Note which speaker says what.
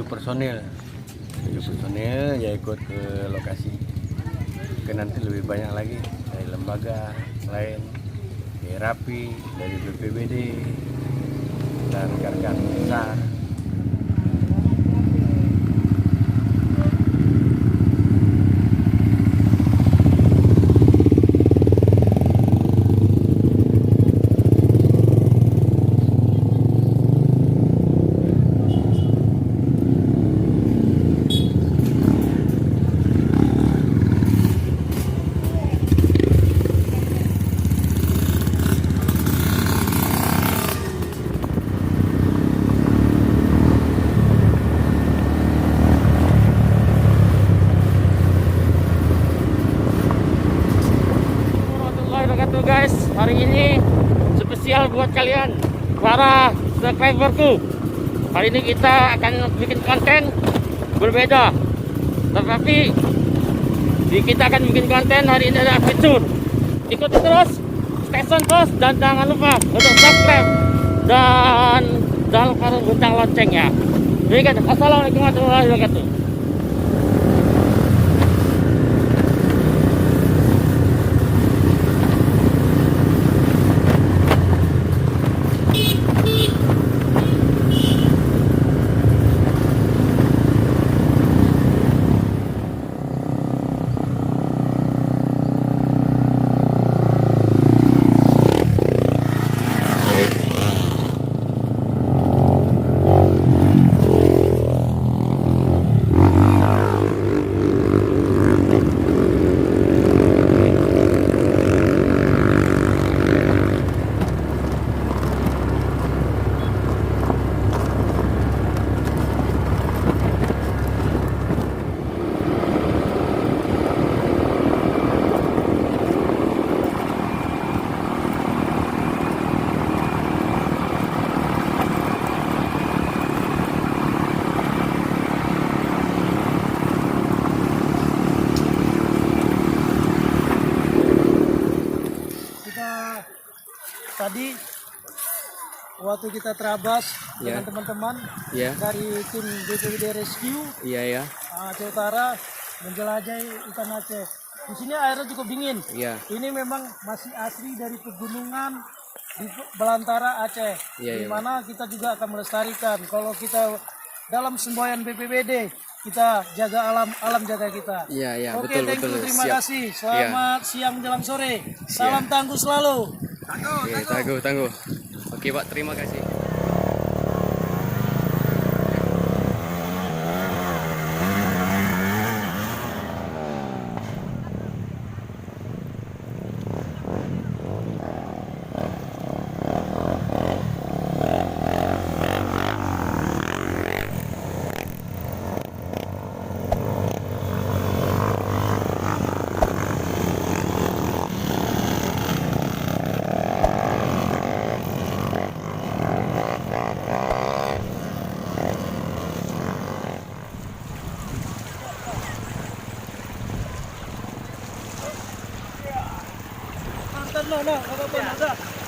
Speaker 1: personil. 7 personil ya ikut ke lokasi. Mungkin nanti lebih banyak lagi dari lembaga lain, dari Rapi, dari BPBD, dan rekan-rekan besar.
Speaker 2: Guys, hari ini spesial buat kalian para subscriberku. Hari ini kita akan bikin konten berbeda, tetapi kita akan bikin konten hari ini ada fitur. Ikuti terus, stay tune terus, dan jangan lupa untuk subscribe dan jangan lupa bintang loncengnya. Jadi kan, assalamualaikum warahmatullahi wabarakatuh.
Speaker 3: Tadi waktu kita terabas dengan teman-teman dari tim BPBD Rescue Aceh Utara menjelajahi ikan Aceh. Di sini airnya cukup dingin. Ini memang masih asli dari pegunungan di belantara Aceh. Di mana kita juga akan melestarikan. Kalau kita dalam semboyan BPBD, kita jaga alam, alam jaga kita. Oke, betul. Terima kasih. Selamat siang menjelang sore. Salam tangguh selalu.
Speaker 1: Tangguh. Oke Pak, terima kasih.
Speaker 3: No, ada.